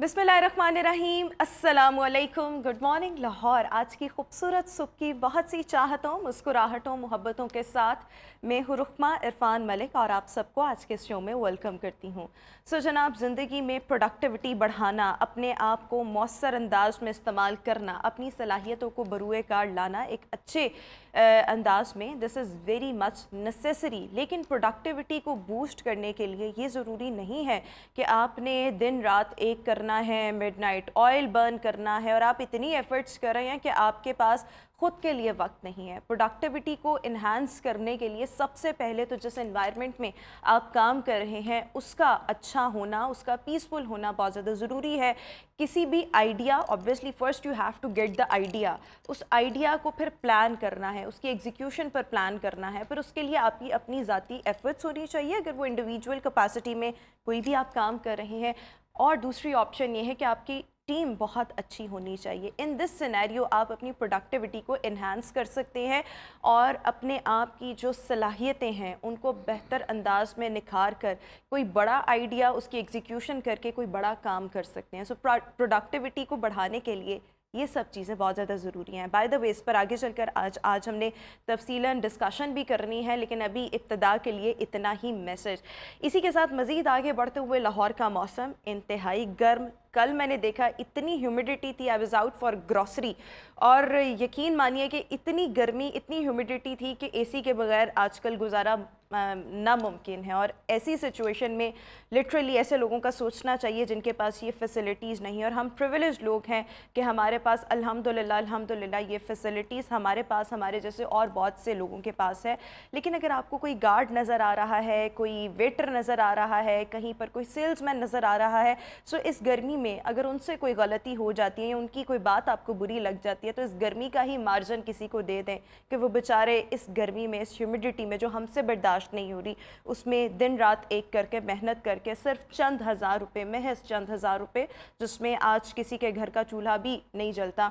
बिस्मिल्लाहिर्रहमानिर्रहीम, अस्सलामुअलैकुम, good morning Lahore. आज की खूबसूरत सुबह की बहुत सी चाहतों, मुस्कुराहटों, मोहब्बतों के साथ मैं हूँ रुखमा इरफान मलिक और आप सबको आज के शो में वेलकम करती हूँ। जनाब, ज़िंदगी में प्रोडक्टिविटी बढ़ाना, अपने आप को मौसर अंदाज में इस्तेमाल करना, अपनी सलाहियतों को बरूए कार लाना एक अच्छे अंदाज में, this is very much necessary. लेकिन प्रोडक्टिविटी को बूस्ट करने के लिए ये ज़रूरी नहीं है कि आपने दिन रात एक करना है, मिडनाइट ऑयल बर्न करना है और आप इतनी एफर्ट्स कर रहे हैं कि आपके पास खुद के लिए वक्त नहीं है। प्रोडक्टिविटी को इन्हांस करने के लिए सबसे पहले तो जिस एनवायरनमेंट में आप काम कर रहे हैं उसका अच्छा होना, उसका पीसफुल होना बहुत ज़्यादा ज़रूरी है। किसी भी idea, obviously first you have to get the idea, उस आइडिया को फिर प्लान करना है, उसकी एग्जीक्यूशन पर प्लान करना है, फिर उसके लिए आपकी अपनी ज़ाती एफर्ट्स होनी चाहिए अगर वो इंडिविजुअल कैपेसिटी में कोई भी आप काम कर रहे हैं। और दूसरी ऑप्शन ये है कि आपकी टीम बहुत अच्छी होनी चाहिए। इन दिस सिनेरियो आप अपनी प्रोडक्टिविटी को इन्हांस कर सकते हैं और अपने आप की जो सलाहियतें हैं उनको बेहतर अंदाज में निखार कर कोई बड़ा आइडिया, उसकी एग्जीक्यूशन करके कोई बड़ा काम कर सकते हैं। सो प्रोडक्टिविटी को बढ़ाने के लिए ये सब चीज़ें बहुत ज़्यादा ज़रूरी हैं। बाय द वे, इस पर आगे चलकर आज हमने तफसीलन डिस्कशन भी करनी है, लेकिन अभी इब्तदा के लिए इतना ही मैसेज। इसी के साथ मज़ीद आगे बढ़ते हुए, लाहौर का मौसम इंतहाई गर्म। कल मैंने देखा इतनी ह्यूमिडिटी थी, I was out for grocery, और यकीन मानिए कि इतनी गर्मी, इतनी ह्यूमिडिटी थी कि एसी के बगैर आजकल गुजारा नामुमकिन है। और ऐसी सिचुएशन में लिटरली ऐसे लोगों का सोचना चाहिए जिनके पास ये फैसिलिटीज़ नहीं है। और हम प्रिविलेज लोग हैं कि हमारे पास अल्हम्दुलिल्लाह ये फ़ैसिलिटीज़ हमारे पास, हमारे जैसे और बहुत से लोगों के पास है। लेकिन अगर आपको कोई गार्ड नज़र आ रहा है, कोई वेटर नज़र आ रहा है, कहीं पर कोई सेल्समैन नज़र आ रहा है, सो इस गर्मी में अगर उनसे कोई गलती हो जाती है या उनकी कोई बात आपको बुरी लग जाती है, तो इस गर्मी का ही मार्जिन किसी को दे दें कि वो बेचारे इस गर्मी में, इस ह्यूमिडिटी में जो हमसे बर्दाश्त नहीं हो रही, उसमें दिन रात एक करके मेहनत करके सिर्फ चंद हज़ार रुपये, महज चंद हज़ार रुपये, जिसमें आज किसी के घर का चूल्हा भी नहीं जलता,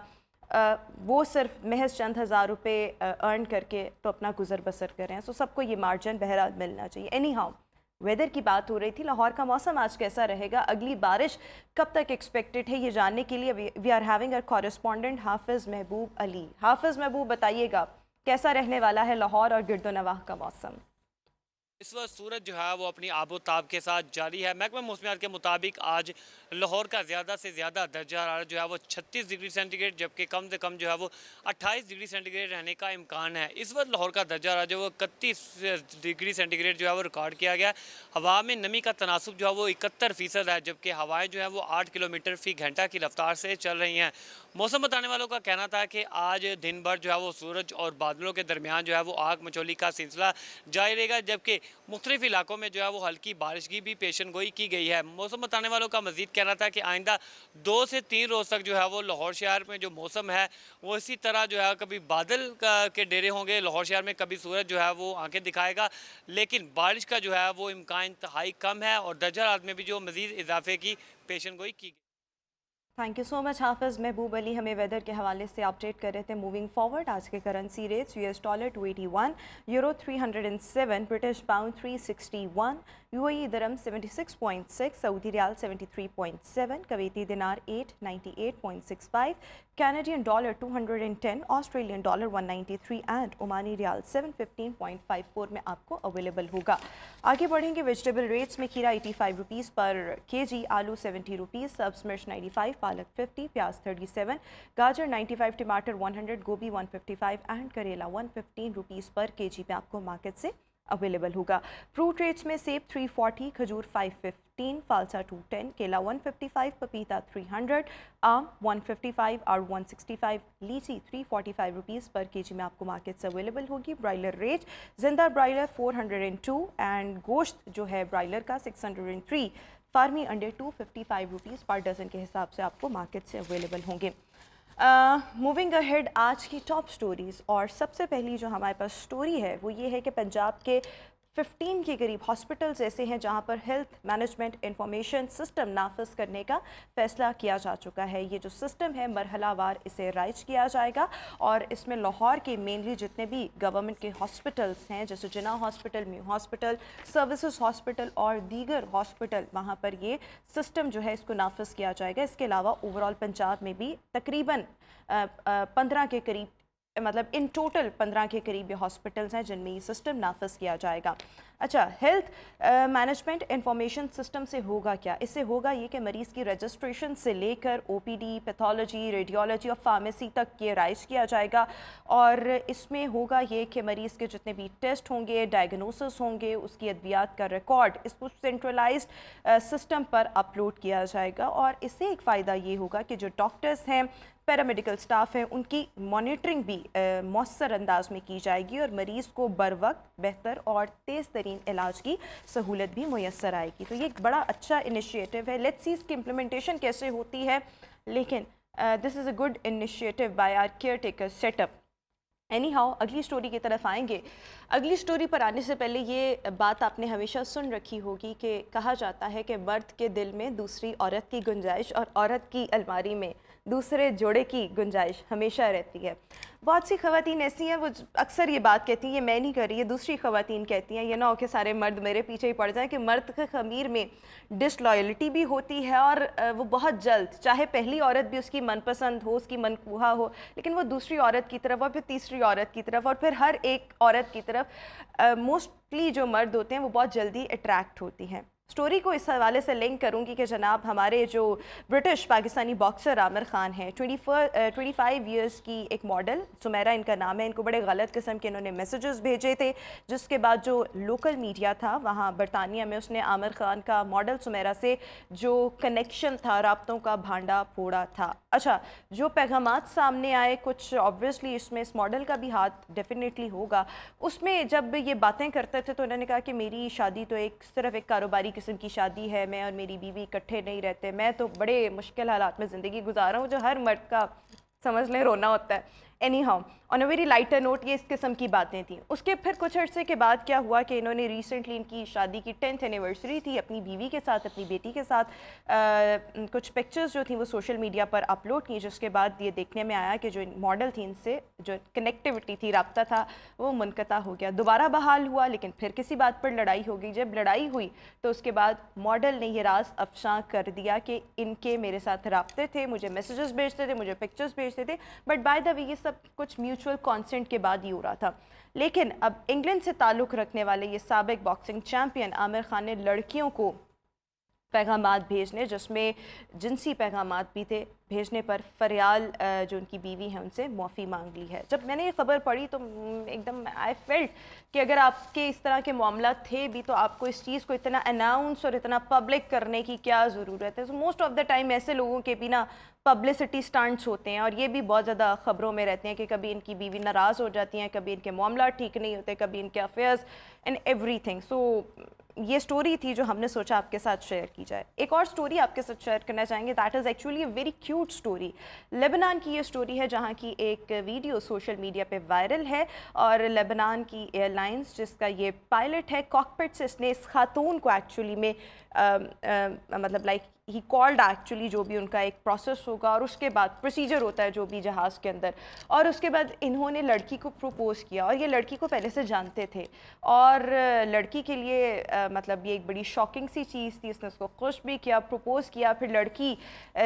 वो सिर्फ महज चंद हज़ार रुपये अर्न करके तो अपना गुजर बसर करें। सो सबको ये मार्जिन बहरहाल मिलना चाहिए। एनी हाउ, वेदर की बात हो रही थी, लाहौर का मौसम आज कैसा रहेगा, अगली बारिश कब तक एक्सपेक्टेड है, ये जानने के लिए we are having a correspondent Hafiz Mehboob Ali. हाफिज़ महबूब, बताइएगा कैसा रहने वाला है लाहौर और गिरदोनवाह का मौसम। इस वक्त सूरज जो है वो अपनी आबोताब के साथ जारी है। महकमा मौसमियात के मुताबिक आज लाहौर का ज़्यादा से ज़्यादा दर्जा हरारत जो है वो 36 डिग्री सेंटीग्रेड, जबकि कम से कम जो है वो 28 डिग्री सेंटीग्रेड रहने का इम्कान है। इस वक्त लाहौर का दर्जा हरारत जो वो 31 डिग्री सेंटीग्रेड जो है वो रिकॉर्ड किया गया। हवा में नमी का तनासुब जो है वो 71% है, जबकि हवाएँ जो है वो 8 किलोमीटर फ़ी घंटा की रफ्तार से चल रही हैं। मौसम बताने वालों का कहना था कि आज दिन भर जो है वो सूरज और बादलों के दरमियान जो है वो आग मचोली का सिलसिला जारी रहेगा, जबकि मुख्तलिफ इलाकों में जो है वो हल्की बारिश की भी पेशन गोई की गई है। मौसम बताने वालों का मजीद कहना था कि आइंदा 2 से 3 रोज़ तक जो है वो लाहौर शहर में जो मौसम है वो इसी तरह जो है कभी बादल के डेरे होंगे लाहौर शहर में, कभी सूरज जो है वो आंखें दिखाएगा, लेकिन बारिश का जो है वो इम्कान इंतहाई कम है और दर्जा हरारत में भी जो मजीद इजाफे की पेशन गोई की। थैंक यू सो मच हाफिज़ महबूब अली, हमें वेदर के हवाले से अपडेट कर रहे थे। मूविंग फॉरवर्ड, आज के currency rates: US dollar 281, euro 307, British pound 361, UAE dirham 76.6, Saudi riyal 73.7, Kuwaiti dinar 898.65, Canadian dollar 210, Australian dollar 193 and Omani riyal 715.54 में आपको अवेलेबल होगा। आगे बढ़ेंगे वेजिटेबल रेट्स में: खीरा 85 रुपीज़ पर केजी, आलू 70 रुपीज़, सब्ज़ मिर्च 95, पालक 50, प्याज 37, गाजर 95, टमाटर 100, गोभी 155 एंड करेला 115 रुपीज़ पर केजी पे आपको मार्केट से अवेलेबल होगा। फ्रूट रेट्स में सेब 340, खजूर 515, फालसा 210, केला 155, पपीता 300, आम 155 और 165, लीची 345 रुपीज़ पर केजी में आपको मार्केट से अवेलेबल होगी। ब्रायलर रेट: जिंदा ब्रायलर 402 एंड गोश्त जो है ब्रायलर का 603, फार्मी अंडे 255 रुपीज़ पर डज़न के हिसाब से आपको मार्केट से अवेलेबल होंगे। मूविंग अहेड, आज की टॉप स्टोरीज़, और सबसे पहली जो हमारे पास स्टोरी है वो ये है कि पंजाब के 15 के करीब हॉस्पिटल्स ऐसे हैं जहां पर हेल्थ मैनेजमेंट इंफॉर्मेशन सिस्टम नाफिज करने का फ़ैसला किया जा चुका है। ये जो सिस्टम है मरहलावार इसे राइज किया जाएगा और इसमें लाहौर के मेनली जितने भी गवर्नमेंट के हॉस्पिटल्स हैं जैसे Jinnah hospital, Mayo hospital, services hospital और दीगर हॉस्पिटल, वहाँ पर ये सिस्टम जो है इसको नाफिज किया जाएगा। इसके अलावा ओवरऑल पंजाब में भी तकरीबन 15 के करीब, मतलब इन टोटल 15 के करीब ये हॉस्पिटल्स हैं जिनमें ये सिस्टम नाफिज किया जाएगा। अच्छा, हेल्थ मैनेजमेंट इंफॉर्मेशन सिस्टम से होगा क्या? इससे होगा ये कि मरीज़ की रजिस्ट्रेशन से लेकर ओपीडी, पैथोलॉजी, रेडियोलॉजी और फार्मेसी तक ये राइज किया जाएगा और इसमें होगा ये कि मरीज़ के जितने भी टेस्ट होंगे, डायग्नोसिस होंगे, उसकी अद्वियात का रिकॉर्ड इसको सेंट्रलाइज्ड सिस्टम पर अपलोड किया जाएगा और इससे एक फ़ायदा ये होगा कि जो डॉक्टर्स हैं, पैरामेडिकल स्टाफ है, उनकी मॉनिटरिंग भी मौसर अंदाज में की जाएगी और मरीज़ को बर वक्त बेहतर और तेज़ तरीन इलाज की सहूलत भी मुयसर आएगी। तो ये एक बड़ा अच्छा इनिशिएटिव है। लेट्स सी इसकी इम्प्लीमेंटेशन कैसे होती है, लेकिन this is a good initiative by our caretaker setup. Anyhow, अगली स्टोरी की तरफ आएंगे। अगली स्टोरी पर आने से पहले ये बात आपने हमेशा सुन रखी होगी कि कहा जाता है कि मर्द के दिल में दूसरी औरत की गुंजाइश और औरत की अलमारी में दूसरे जोड़े की गुंजाइश हमेशा रहती है। बहुत सी ख़वातीन ऐसी हैं वो अक्सर ये बात कहती हैं, ये मैं नहीं कर रही, ये दूसरी ख़वातीन कहती हैं, ये ना हो कि सारे मर्द मेरे पीछे ही पड़ जाएं, कि मर्द के ख़मीर में डिसलॉयल्टी भी होती है और वो बहुत जल्द, चाहे पहली औरत भी उसकी मनपसंद हो, उसकी मनकूहा हो, लेकिन वो दूसरी औरत की तरफ और फिर तीसरी औरत की तरफ और फिर हर एक औरत की तरफ मोस्टली जो मर्द होते हैं वो बहुत जल्दी अट्रैक्ट होती हैं। स्टोरी को इस हवाले से लिंक करूंगी कि जनाब हमारे जो ब्रिटिश पाकिस्तानी बॉक्सर आमिर खान हैं, 25 ईयर्स की एक मॉडल, सुमेरा इनका नाम है, इनको बड़े गलत किस्म के इन्होंने मैसेजेस भेजे थे, जिसके बाद जो लोकल मीडिया था वहाँ बरतानिया में उसने आमिर खान का मॉडल सुमेरा से जो कनेक्शन था, राब्तों का भांडा फोड़ा था। अच्छा, जो पैगामात सामने आए, कुछ ऑब्वियसली इसमें इस मॉडल का भी हाथ डेफिनेटली होगा। उसमें जब ये बातें करते थे तो उन्होंने कहा कि मेरी शादी तो सिर्फ एक कारोबारी किस्म की शादी है, मैं और मेरी बीवी इकट्ठे नहीं रहते, मैं तो बड़े मुश्किल हालात में ज़िंदगी गुजार रहा हूँ, जो हर मर्द का समझ लें रोना होता है। Any how, on a very lighter note ये इस किस्म की बातें थी। उसके फिर कुछ अर्से के बाद क्या हुआ कि इन्होंने रिसेंटली, इनकी शादी की 10th एनिवर्सरी थी, अपनी बीवी के साथ, अपनी बेटी के साथ कुछ पिक्चर्स जो थी वो सोशल मीडिया पर अपलोड की, जिसके बाद ये देखने में आया कि जो मॉडल थी इनसे जो कनेक्टिविटी थी, राब्ता था, वो मुनक़ता हो गया। दोबारा बहाल हुआ लेकिन फिर किसी बात पर लड़ाई हो गई। जब लड़ाई हुई तो उसके बाद मॉडल ने ये राज अफशा कर दिया कि इनके मेरे साथ राब्ते थे, मुझे मैसेजेस भेजते थे, मुझे पिक्चर्स भेजते थे, बट बाय द वे ये सब कुछ म्यूचुअल कॉन्सेंट के बाद ही हो रहा था। लेकिन अब इंग्लैंड से ताल्लुक़ रखने वाले ये साबिक बॉक्सिंग चैम्पियन आमिर खान ने लड़कियों को पैगामात भेजने, जिसमें जिनसी पैगामात भी थे, भेजने पर फरियाल जो उनकी बीवी है उनसे माफ़ी मांग ली है। जब मैंने ये खबर पढ़ी तो एकदम आई फेल्ट कि अगर आपके इस तरह के मामला थे भी तो आपको इस चीज़ को इतना अनाउंस और इतना पब्लिक करने की क्या ज़रूरत है। So most of the time ऐसे लोगों के भी ना पब्लिसिटी स्टंट्स होते हैं और ये भी बहुत ज़्यादा ख़बरों में रहते हैं कि कभी इनकी बीवी नाराज़ हो जाती हैं, कभी इनके मामला ठीक नहीं होते, कभी इनके अफेयर्स एंड एवरीथिंग। सो ये स्टोरी थी जो हमने सोचा आपके साथ शेयर की जाए। एक और स्टोरी आपके साथ शेयर करना चाहेंगे, that is actually a very cute story. Lebanon की ये स्टोरी है जहाँ की एक वीडियो सोशल मीडिया पे वायरल है और लेबनान की एयरलाइंस जिसका ये पायलट है, कॉकपिट से इसने इस खातून को एक्चुअली में मतलब लाइक ही कॉल्ड एक्चुअली जो भी उनका एक प्रोसेस होगा और उसके बाद प्रोसीजर होता है जो भी जहाज़ के अंदर, और उसके बाद इन्होंने लड़की को प्रपोज़ किया और ये लड़की को पहले से जानते थे और लड़की के लिए मतलब ये एक बड़ी शॉकिंग सी चीज़ थी। इसने उसको खुश भी किया, प्रपोज़ किया, फिर लड़की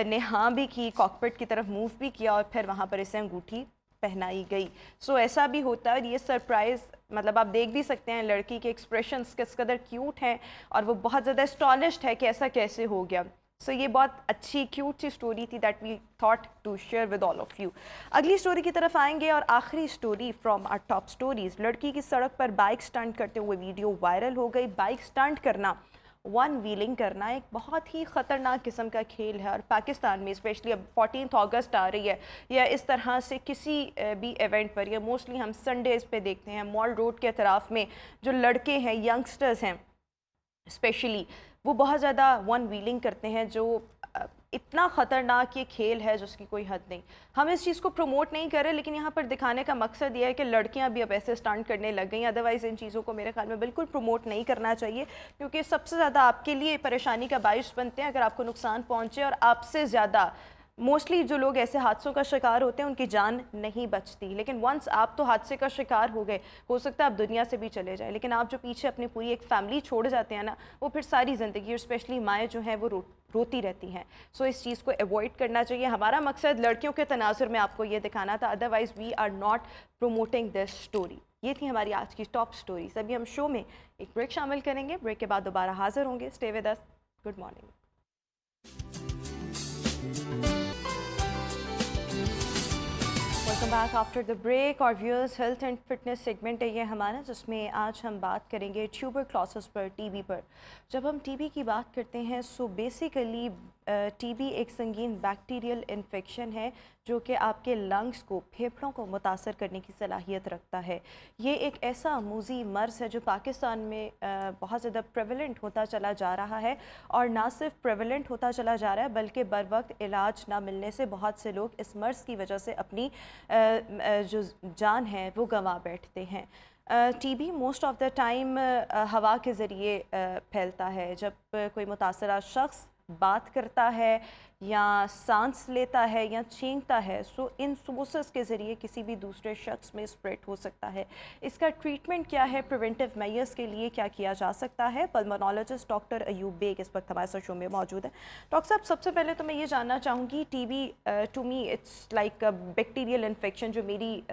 ने हाँ भी की, कॉकपिट की तरफ मूव भी किया और फिर वहाँ पर इसे अंगूठी पहनाई गई। सो ऐसा भी होता है और ये सरप्राइज़ मतलब आप देख भी सकते हैं लड़की के एक्सप्रेशंस किस कदर क्यूट हैं और वो बहुत ज़्यादा एस्टॉनिश्ड है कि ऐसा कैसे हो गया। सो ये बहुत अच्छी क्यूट सी स्टोरी थी that we thought to share with all of you. अगली स्टोरी की तरफ आएंगे और आखिरी story from our top stories. लड़की की सड़क पर बाइक स्टंट करते हुए वीडियो वायरल हो गई। बाइक स्टंट करना, वन व्हीलिंग करना एक बहुत ही ख़तरनाक किस्म का खेल है और पाकिस्तान में स्पेशली अब 14 अगस्त आ रही है या इस तरह से किसी भी इवेंट पर, या मोस्टली हम संडेज़ पे देखते हैं मॉल रोड के अतराफ़ में जो लड़के हैं, यंगस्टर्स हैं स्पेशली, वो बहुत ज़्यादा वन व्हीलिंग करते हैं जो इतना ख़तरनाक ये खेल है जिसकी कोई हद नहीं। हम इस चीज़ को प्रमोट नहीं कर रहे, लेकिन यहाँ पर दिखाने का मकसद ये है कि लड़कियाँ भी अब ऐसे स्टंट करने लग गई। अदरवाइज़ इन चीज़ों को मेरे ख्याल में बिल्कुल प्रमोट नहीं करना चाहिए, क्योंकि सबसे ज़्यादा आपके लिए परेशानी का बाइस बनते हैं अगर आपको नुकसान पहुँचे, और आपसे ज़्यादा मोस्टली जो लोग ऐसे हादसों का शिकार होते हैं उनकी जान नहीं बचती। लेकिन वंस आप तो हादसे का शिकार हो गए, हो सकता है आप दुनिया से भी चले जाए, लेकिन आप जो पीछे अपनी पूरी एक फैमिली छोड़ जाते हैं ना, वो फिर सारी ज़िंदगी, और स्पेशली माएँ जो हैं वो रोती रहती हैं। सो इस चीज़ को अवॉइड करना चाहिए। हमारा मकसद लड़कियों के तनाजुर में आपको ये दिखाना था, otherwise we are not promoting this story. ये थी हमारी आज की टॉप स्टोरीज। अभी हम शो में एक ब्रेक शामिल करेंगे, ब्रेक के बाद दोबारा हाजिर होंगे। Stay with us. Good morning. Welcome back after the break. और viewers, health and fitness segment है ये हमारा, जिसमें आज हम बात करेंगे ट्यूबरक्लोसिस पर, टीबी पर। जब हम टीबी की बात करते हैं, सो बेसिकली टीबी एक संगीन बैक्टीरियल इन्फेक्शन है जो कि आपके लंग्स को, फेफड़ों को मुतासर करने की सलाहियत रखता है। ये एक ऐसा अमूजी मर्ज़ है जो पाकिस्तान में बहुत ज़्यादा प्रेवलेंट होता चला जा रहा है, और ना सिर्फ प्रेवलेंट होता चला जा रहा है बल्कि बर वक्त इलाज ना मिलने से बहुत से लोग इस मर्ज़ की वजह से अपनी जो जान है वो गंवा बैठते हैं। TB most of the time हवा के ज़रिए फैलता है। जब कोई मुतासरा शख्स बात करता है या सांस लेता है या छींकता है, सो इन सोर्सेस के ज़रिए किसी भी दूसरे शख्स में स्प्रेड हो सकता है। इसका ट्रीटमेंट क्या है, प्रिवेंटिव मेजर्स के लिए क्या किया जा सकता है? पल्मोनोलॉजिस्ट डॉक्टर अयूब बेग इस वक्त हमारे साथ शो में मौजूद है। डॉक्टर साहब, सबसे पहले तो मैं ये जानना चाहूँगी, TB to me it's like a bacterial infection, जो मेरी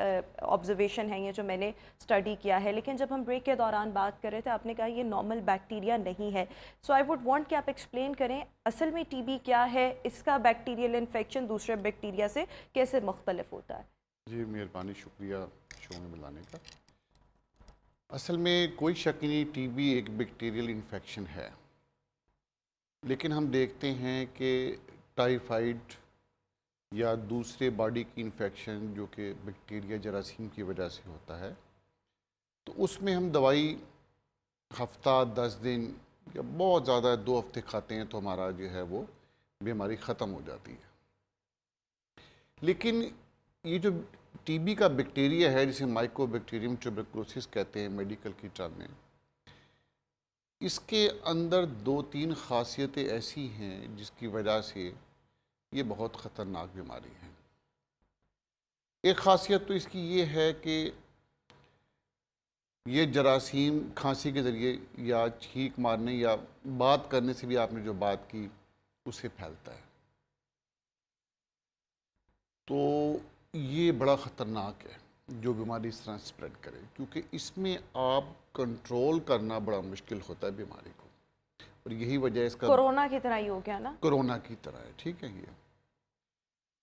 ऑब्जर्वेशन है, ये जो मैंने स्टडी किया है। लेकिन जब हम ब्रेक के दौरान बात कर रहे थे, आपने कहा ये नॉर्मल बैक्टीरिया नहीं है। सो आई वुड वांट कि आप एक्सप्लेन करें असल में टीबी क्या है, इसका बैक्टीरियल इन्फेक्शन दूसरे बैक्टीरिया से कैसे मुख्तलिफ होता है? जी मेहरबानी, शुक्रिया शो में बुलाने का। असल में कोई शक नहीं, टीबी एक बैक्टीरियल इन्फेक्शन है, लेकिन हम देखते हैं कि टाइफाइड या दूसरे बॉडी की इन्फेक्शन जो कि बैक्टीरिया जरासीम की वजह से होता है, तो उसमें हम दवाई हफ्ता 10 दिन या बहुत ज़्यादा 2 हफ्ते खाते हैं तो हमारा जो है वो बीमारी ख़त्म हो जाती है। लेकिन ये जो टीबी का बैक्टीरिया है, जिसे माइकोबैक्टीरियम ट्यूबरकुलोसिस कहते हैं मेडिकल की टर्म में, इसके अंदर 2-3 खासियतें ऐसी हैं जिसकी वजह से ये बहुत ख़तरनाक बीमारी है। एक खासियत तो इसकी ये है कि ये जरासीम खांसी के ज़रिए या छींक मारने या बात करने से भी, आपने जो बात की, उसे फैलता है। तो ये बड़ा ख़तरनाक है जो बीमारी इस तरह स्प्रेड करे, क्योंकि इसमें आप कंट्रोल करना बड़ा मुश्किल होता है बीमारी को, और यही वजह इसका कोरोना की तरह ही हो गया ना? कोरोना की तरह है, ठीक है। ये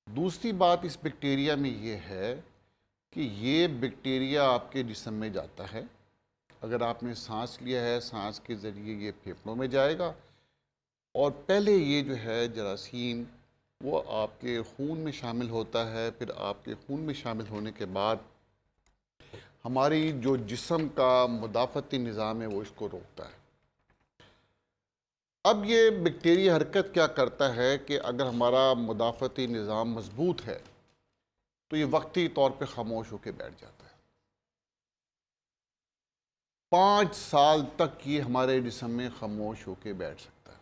दूसरी बात इस बैक्टीरिया में ये है कि ये बैक्टीरिया आपके जिस्म में जाता है। अगर आपने सांस लिया है, सांस के ज़रिए ये फेफड़ों में जाएगा, और पहले ये जो है जरासीम वो आपके खून में शामिल होता है। फिर आपके खून में शामिल होने के बाद हमारी जो जिस्म का मुदाफ़ती निज़ाम है वो इसको रोकता है। अब ये बैक्टीरिया हरकत क्या करता है कि अगर हमारा मुदाफ़ती निज़ाम मजबूत है तो ये वक्ती तौर पे खामोश होकर बैठ जाता है। 5 साल तक ये हमारे जिस्म में खामोश होकर बैठ सकता है,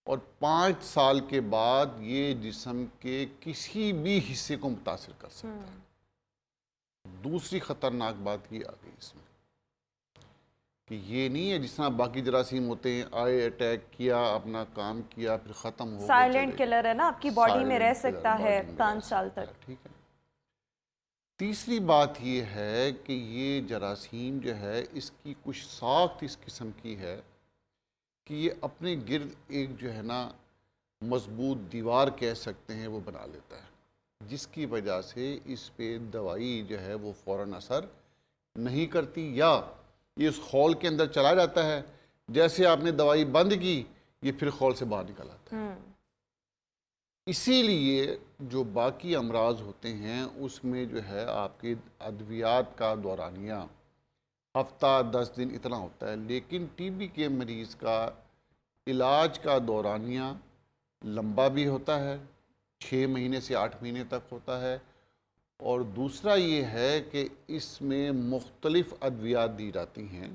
और 5 साल के बाद ये जिस्म के किसी भी हिस्से को मुतासिर कर सकता है। दूसरी ख़तरनाक बात ये आ गई इसमें कि ये नहीं है जिस तरह बाकी जरासीम होते हैं, आए, अटैक किया, अपना काम किया, फिर ख़त्म हो गया, साइलेंट किलर है ना, आपकी बॉडी में रह सकता है 5 साल तक। ठीक है। तीसरी बात ये है कि ये जरासीम जो है, इसकी कुछ साख्त इस किस्म की है कि ये अपने गिर्द एक जो है ना मजबूत दीवार कह सकते हैं वो बना लेता है, जिसकी वजह से इस पे दवाई जो है वो फ़ौरन असर नहीं करती, या ये उस हॉल के अंदर चला जाता है, जैसे आपने दवाई बंद की ये फिर हॉल से बाहर निकल आता है। इसीलिए जो बाकी अमराज होते हैं उसमें जो है आपके अद्वियात का दौरानिया हफ्ता 10 दिन इतना होता है, लेकिन टीबी के मरीज़ का इलाज का दौरानिया लंबा भी होता है, 6 महीने से 8 महीने तक होता है। और दूसरा ये है कि इसमें मुख्तलिफ अद्वियात दी जाती हैं।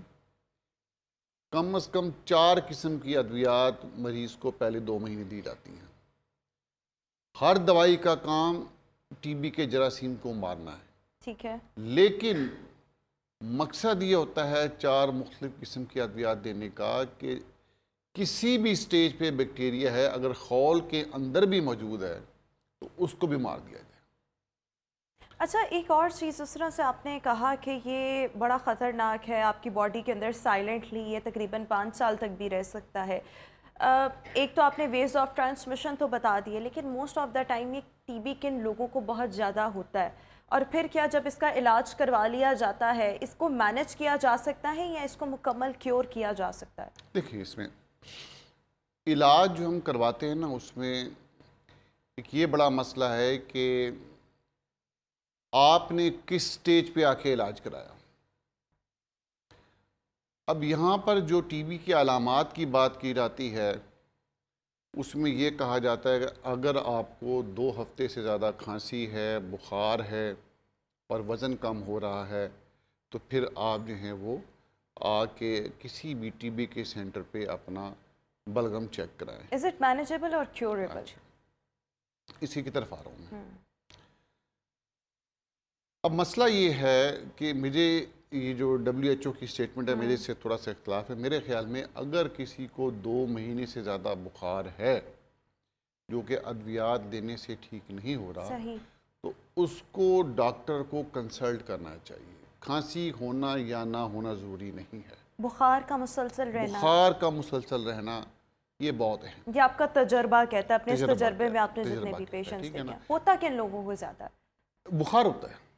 कम से कम 4 किस्म की अद्वियात मरीज़ को पहले 2 महीने दी जाती हैं। हर दवाई का काम टीबी के जरासीम को मारना है, ठीक है। लेकिन मकसद ये होता है 4 मुख्तलिफ किस्म की अद्वियात देने का कि किसी भी स्टेज पे बैक्टीरिया है, अगर खौल के अंदर भी मौजूद है तो उसको भी मार दिया जाए। अच्छा, एक और चीज़ उस तरह से आपने कहा कि ये बड़ा ख़तरनाक है, आपकी बॉडी के अंदर साइलेंटली ये तकरीबन 5 साल तक भी रह सकता है। एक तो आपने वेज ऑफ ट्रांसमिशन तो बता दिए, लेकिन मोस्ट ऑफ द टाइम ये टीबी किन लोगों को बहुत ज़्यादा होता है, और फिर क्या जब इसका इलाज करवा लिया जाता है, इसको मैनेज किया जा सकता है या इसको मुकम्मल क्योर किया जा सकता है? देखिए, इसमें इलाज जो हम करवाते हैं ना, उसमें एक ये बड़ा मसला है कि आपने किस स्टेज पे आके इलाज कराया। अब यहाँ पर जो टीबी की अलामात की बात की जाती है, उसमें ये कहा जाता है कि अगर आपको 2 हफ्ते से ज़्यादा खांसी है, बुखार है और वज़न कम हो रहा है, तो फिर आप जो हैं वो आके किसी भी टीबी के सेंटर पे अपना बलगम चेक कराएं। इज़ इट मैनेजेबल और क्योरेबल? इसी की तरफ आ रहा हूँ मैं। अब मसला ये है कि मुझे ये जो WHO की स्टेटमेंट है, मेरे से थोड़ा सा इख्तलाफ है। मेरे ख्याल में अगर किसी को 2 महीने से ज़्यादा बुखार है जो कि अद्वियात देने से ठीक नहीं हो रहा, सही। तो उसको डॉक्टर को कंसल्ट करना चाहिए। खांसी होना या ना होना ज़रूरी नहीं है। बुखार का मुसलसल रहना, बुखार का मुसलसल रहना ये बहुत है। ये आपका तजर्बा कहता है, अपने इस तजर्बा तजर्बे कहता में है, आपने जितने तजर्बा भी कहता है, पेशेंट्स ठीक है देखे ना। हैं, होता किन लोगों को ज़्यादा? बुखार होता है।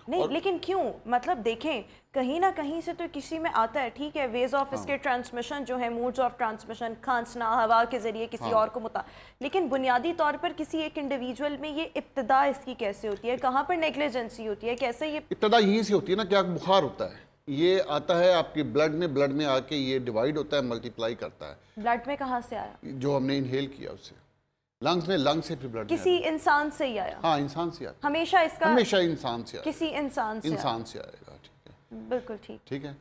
नहीं, लेकिन क्यों? मतलब देखें, कहीं ना कहीं से तो किसी में आता है, ठीक है। वेज ऑफ इसके ट्रांसमिशन जो है, मोड्स ऑफ ट्रांसमिशन, खांसना, हवा के जरिए किसी और को मुता, लेकिन बुनियादी तौर पर किसी एक इंडिविजुअल में ये इब्तिदा इसकी कैसे होती है? कहाँ पर नेग्लिजेंसी होती है? कैसे ये इब्तिदा यहीं से होती है ना कि आप बुखार होता है, ये आता है आपके ब्लड में आके ये डिवाइड होता है, मल्टीप्लाई करता है। ब्लड में कहाँ से आया? जो हमने इनहेल किया उससे, लंग्स में, लंग्स से फिर ब्लड में किसी आता इंसान से ही आया? है। हाँ, इंसान से आता हमेशा इसका है, हमेशा इंसान से आएगा। किसी इंसान से इंसान से आएगा, ठीक है, आया। बिल्कुल ठीक। ठीक है।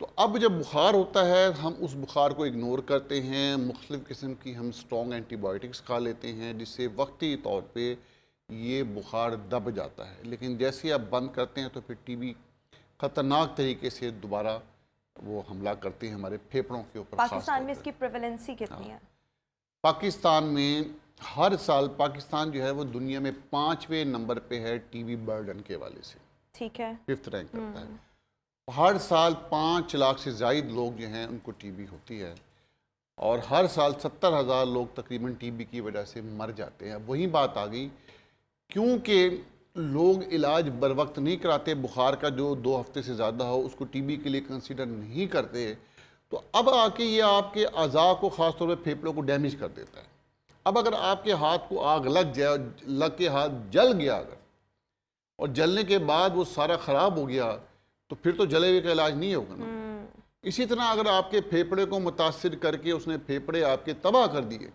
तो अब जब बुखार होता है, हम उस बुखार को इग्नोर करते हैं, मुख्तलिफ़ किस्म की हम स्ट्रॉन्ग एंटीबायोटिक्स खा लेते हैं, जिससे वक्ती तौर पे ये बुखार दब जाता है। लेकिन जैसे आप बंद करते हैं तो फिर टीबी ख़तरनाक तरीके से दोबारा वो हमला करती है हमारे फेफड़ों के ऊपर। पाकिस्तान में इसकी प्रेवलेंसी कितनी है? पाकिस्तान में हर साल, पाकिस्तान जो है वो दुनिया में 5वें नंबर पे है टीबी बर्डन के हवाले से, ठीक है। 5th रैंक करता है। हर साल 5 लाख से ज़ायद लोग जो हैं उनको टीबी होती है, और हर साल 70,000 लोग तकरीबन टीबी की वजह से मर जाते हैं। वही बात आ गई, क्योंकि लोग इलाज बर वक्त नहीं कराते। बुखार का जो 2 हफ्ते से ज़्यादा हो उसको टीबी के लिए कंसीडर नहीं करते, तो अब आके ये आपके अज़ा को, ख़ास तौर पे फेफड़ों को डैमेज कर देता है। अब अगर आपके हाथ को आग लग जाए, लग के हाथ जल गया अगर, और जलने के बाद वो सारा ख़राब हो गया, तो फिर तो जले हुए का इलाज नहीं होगा ना। इसी तरह अगर आपके फेफड़े को मुतासिर करके उसने फेफड़े आपके तबाह कर दिए,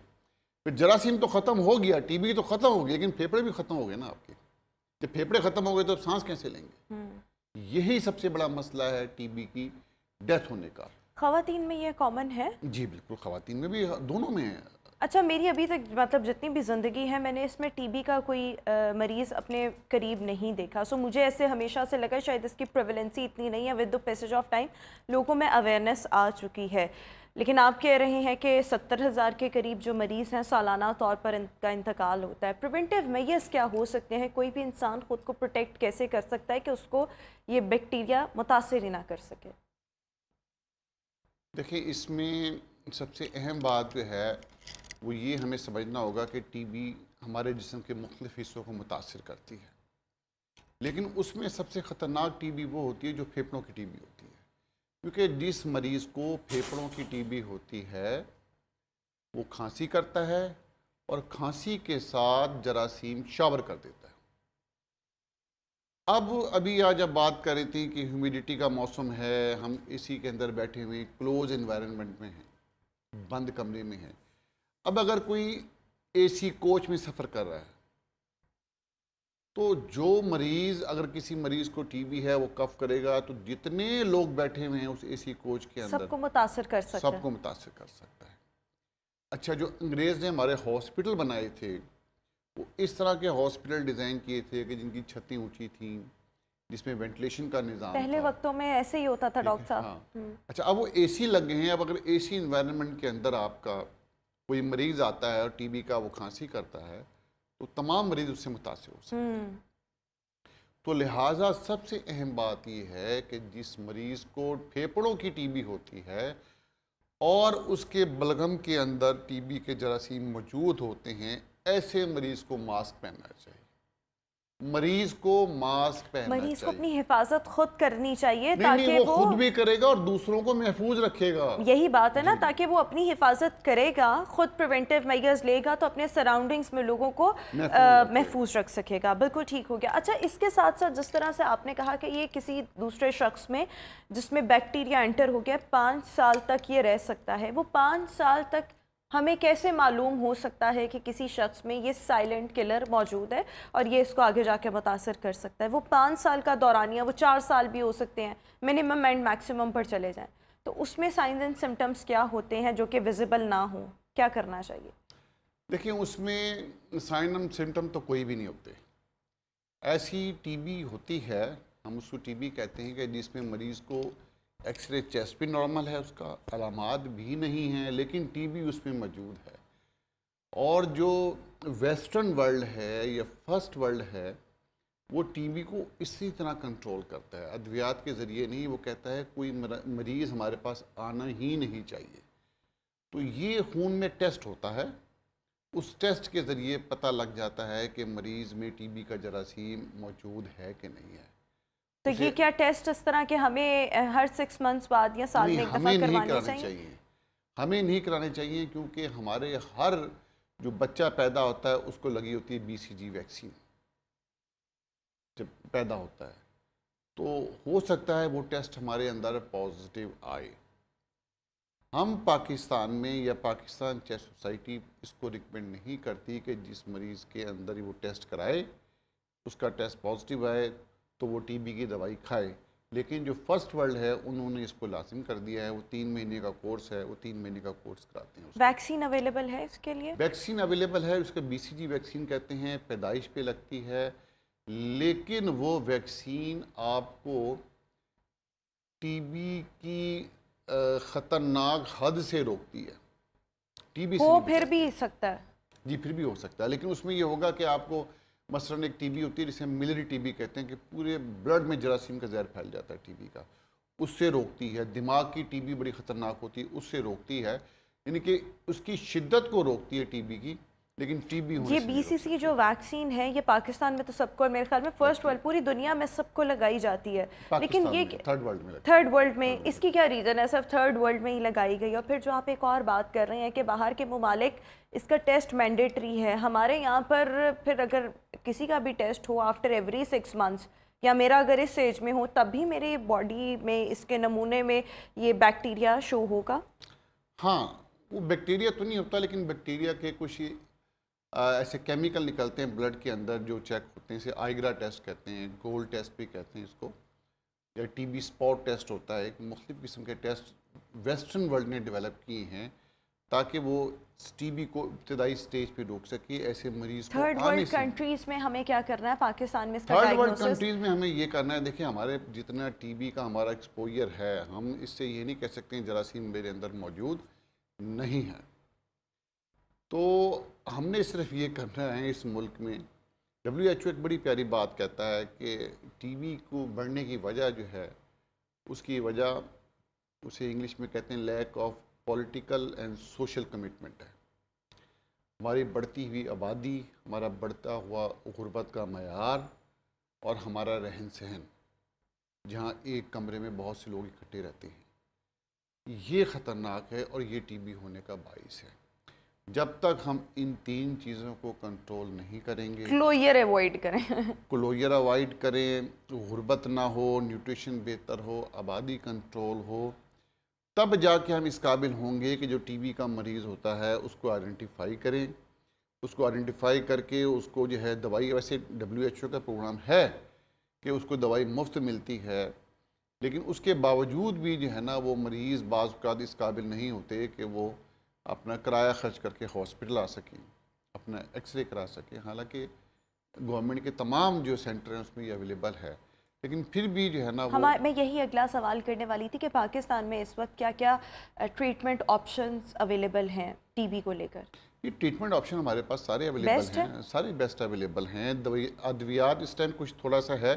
फिर जरासीम तो ख़त्म हो गया, टीबी तो ख़त्म हो गई, लेकिन फेफड़े भी ख़त्म हो गए ना आपके। जब फेफड़े ख़त्म हो गए तो सांस कैसे लेंगे? यही सबसे बड़ा मसला है टीबी की डेथ होने का। ख़वातीन में ये कॉमन है? जी बिल्कुल, ख़वातीन में भी, दोनों में है। अच्छा, मेरी अभी तक मतलब जितनी भी ज़िंदगी है, मैंने इसमें टीबी का कोई मरीज़ अपने करीब नहीं देखा। सो मुझे ऐसे हमेशा से लगा शायद इसकी प्रेवलेंसी इतनी नहीं है। With the passage of time लोगों में अवेयरनेस आ चुकी है, लेकिन आप कह रहे हैं कि 70,000 के करीब जो मरीज़ हैं सालाना तौर पर इनका इंतकाल होता है। प्रिवेंटिव मेजर्स क्या हो सकते हैं? कोई भी इंसान ख़ुद को प्रोटेक्ट कैसे कर सकता है कि उसको ये बैक्टीरिया मुतासिर ही ना कर सके? देखिए, इसमें सबसे अहम बात जो है वो ये हमें समझना होगा कि टीबी हमारे जिस्म के मुख्तलिफ़ हिस्सों को मुतासिर करती है, लेकिन उसमें सबसे ख़तरनाक टीबी वो होती है जो फेफड़ों की टीबी होती है। क्योंकि जिस मरीज़ को फेफड़ों की टीबी होती है वो खांसी करता है, और खांसी के साथ जरासीम शावर कर देता है। अब अभी आज आप बात कर रही थी कि ह्यूमिडिटी का मौसम है, हम इसी के अंदर बैठे हुए क्लोज एनवायरनमेंट में हैं, बंद कमरे में हैं। अब अगर कोई एसी कोच में सफ़र कर रहा है, तो जो मरीज़, अगर किसी मरीज़ को टीबी है वो कफ करेगा तो जितने लोग बैठे हुए हैं उस एसी कोच के अंदर सबको मुतासर कर सकता है। सबको मुतासर कर सकता है। अच्छा, जो अंग्रेज़ ने हमारे हॉस्पिटल बनाए थे वो इस तरह के हॉस्पिटल डिज़ाइन किए थे कि जिनकी छतें ऊंची थीं, जिसमें वेंटिलेशन का निज़ाम पहले था। वक्तों में ऐसे ही होता था डॉक्टर साहब। हाँ। अच्छा, अब वो एसी लग गए हैं। अब अगर एसी इन्वायरमेंट के अंदर आपका कोई मरीज़ आता है और टीबी का वो खांसी करता है तो तमाम मरीज़ उससे मुतासर हो सकते हैं। तो लिहाजा सबसे अहम बात यह है कि जिस मरीज़ को फेफड़ों की टीबी होती है और उसके बलगम के अंदर टीबी के जरासीम मौजूद होते हैं, ऐसे मरीज़ को मास्क पहनना चाहिए। मरीज़ को मास्क पहनना मरीज को चाहिए। अपनी हिफाजत खुद करनी चाहिए नहीं ताकि नहीं, वो खुद भी करेगा और दूसरों को महफूज रखेगा। यही बात है ना, ताकि वो अपनी हिफाजत करेगा, खुद प्रिवेंटिव मेजर्स लेगा तो अपने सराउंडिंग्स में लोगों को महफूज रख सकेगा। बिल्कुल ठीक हो गया। अच्छा, इसके साथ साथ जिस तरह से आपने कहा कि ये किसी दूसरे शख्स में जिसमें बैक्टीरिया एंटर हो गया 5 साल तक ये रह सकता है, वो 5 साल तक हमें कैसे मालूम हो सकता है कि किसी शख्स में ये साइलेंट किलर मौजूद है और ये इसको आगे जाके मुतासर कर सकता है? वो 5 साल का दौरानिया, वो 4 साल भी हो सकते हैं, मिनिमम एंड मैक्सिमम पर चले जाएं, तो उसमें साइंस एंड सिम्टम्स क्या होते हैं जो कि विजिबल ना हो? क्या करना चाहिए? देखिए, उसमें साइन एंड सिम्टम तो कोई भी नहीं होते। ऐसी टीबी होती है, हम उसको टीबी कहते हैं, कि जिसमें मरीज़ को एक्सरे चेस्ट भी नॉर्मल है, उसका अलामात भी नहीं है, लेकिन टीबी उसमें मौजूद है। और जो वेस्टर्न वर्ल्ड है या फर्स्ट वर्ल्ड है वो टीबी को इसी तरह कंट्रोल करता है, अद्वियात के ज़रिए नहीं। वो कहता है कोई मरीज़ हमारे पास आना ही नहीं चाहिए। तो ये खून में टेस्ट होता है, उस टेस्ट के ज़रिए पता लग जाता है कि मरीज़ में टीबी का जरासीम मौजूद है कि नहीं है। तो ये क्या टेस्ट इस तरह के हमें हर 6 मंथ्स बाद या साल में एक दफ़ा हमें नहीं करवाने कराने चाहिए? चाहिए। हमें नहीं कराने चाहिए क्योंकि हमारे हर जो बच्चा पैदा होता है उसको लगी होती है BCG वैक्सीन जब पैदा होता है, तो हो सकता है वो टेस्ट हमारे अंदर पॉजिटिव आए। हम पाकिस्तान में या पाकिस्तान चेस्ट सोसाइटी इसको रिकमेंड नहीं करती कि जिस मरीज़ के अंदर वो टेस्ट कराए, उसका टेस्ट पॉजिटिव आए तो वो टीबी की दवाई खाए। लेकिन जो फर्स्ट वर्ल्ड है उन्होंने इसको लाजिम कर दिया है, वो 3 महीने का कोर्स है, वो 3 महीने का कोर्स कराते हैं। वैक्सीन अवेलेबल है इसके लिए? वैक्सीन अवेलेबल है, उसका BCG वैक्सीन कहते हैं, पैदाइश पे लगती है, लेकिन वो वैक्सीन आपको टीबी की ख़तरनाक हद से रोकती है। टीबी से हो नहीं फिर बचाती। भी सकता है। जी, फिर भी हो सकता है, लेकिन उसमें ये होगा कि आपको मसलन एक टीबी होती है जिसे मिलियरी टीबी कहते हैं, कि पूरे ब्लड में जरासीम का जहर फैल जाता है टीबी का, उससे रोकती है। दिमाग की टीबी बड़ी ख़तरनाक होती है, उससे रोकती है, यानी कि उसकी शिद्दत को रोकती है टीबी की, लेकिन टीबी होने ये से नहीं रोक BCG सकती। जो वैक्सीन है ये पाकिस्तान में तो सबको, मेरे ख्याल में फर्स्ट वर्ल्ड, पूरी दुनिया में सबको लगाई जाती है, लेकिन पाकिस्तान ये में, थर्ड वर्ल्ड में लगती थर्ड वर्ल्ड में इसकी क्या रीज़न है? सिर्फ थर्ड वर्ल्ड में ही लगाई गई? और फिर जो आप एक और बात कर रहे हैं कि बाहर के ममालिक इसका टेस्ट मैंडेटरी है, हमारे यहाँ पर फिर अगर किसी का भी टेस्ट हो आफ्टर एवरी 6 मंथ्स, या मेरा अगर इस एज में हो तब भी मेरे बॉडी में इसके नमूने में ये बैक्टीरिया शो होगा? हाँ, वो बैक्टीरिया तो नहीं होता, लेकिन बैक्टीरिया के कुछ ऐसे केमिकल निकलते हैं ब्लड के अंदर जो चेक होते हैं, इसे आइग्रा टेस्ट कहते हैं, गोल्ड टेस्ट भी कहते हैं इसको, या टीबी स्पॉट टेस्ट होता है। एक मुख्तलिफ किस्म के टेस्ट वेस्टर्न वर्ल्ड ने डेवलप किए हैं ताकि वो टीबी को इब्तदाई स्टेज पे रोक सके, ऐसे मरीज को थर्ड आने वर्ल्ड से। कंट्रीज़ में हमें क्या करना है? पाकिस्तान में इसका थर्ड वर्ल्ड डायग्नोसिस? कंट्रीज़ में हमें ये करना है, देखिए हमारे जितना टीबी का हमारा एक्सपोजर है, हम इससे ये नहीं कह सकते हैं जरासीम मेरे अंदर मौजूद नहीं है। तो हमने सिर्फ ये करना है इस मुल्क में। WHO एक बड़ी प्यारी बात कहता है कि टीबी को बढ़ने की वजह जो है, उसकी वजह उसे इंग्लिश में कहते हैं lack of political and social commitment है। हमारी बढ़ती हुई आबादी, हमारा बढ़ता हुआ गुर्बत का मयार और हमारा रहन सहन, जहाँ एक कमरे में बहुत से लोग इकट्ठे रहते हैं, ये ख़तरनाक है और ये टीबी होने का बाइस है। जब तक हम इन 3 चीज़ों को कंट्रोल नहीं करेंगे, क्लोजर अवॉइड करें क्लोजर अवॉइड करें, गुर्बत ना हो, न्यूट्रिशन बेहतर हो, आबादी कंट्रोल हो, तब जाके हम इस काबिल होंगे कि जो टीबी का मरीज़ होता है उसको आइडेंटिफाई करें, उसको आइडेंटिफाई करके उसको जो है दवाई, वैसे WHO का प्रोग्राम है कि उसको दवाई मुफ्त मिलती है, लेकिन उसके बावजूद भी जो है ना वो मरीज़ बाज़ औक़ात इस काबिल नहीं होते कि वो अपना किराया खर्च करके हॉस्पिटल आ सकें, अपना एक्सरे करा सकें। हालांकि गवर्नमेंट के तमाम जो सेंटर हैं उसमें ये अवेलेबल है, लेकिन फिर भी जो है ना वो मैं यही अगला सवाल करने वाली थी कि पाकिस्तान में इस वक्त क्या क्या ट्रीटमेंट ऑप्शंस अवेलेबल हैं टीबी को लेकर। ये ट्रीटमेंट ऑप्शन हमारे पास सारे अवेलेबल बेस्ट हैं, सारे बेस्ट अवेलेबल हैं। अद्वियात इस टाइम कुछ थोड़ा सा है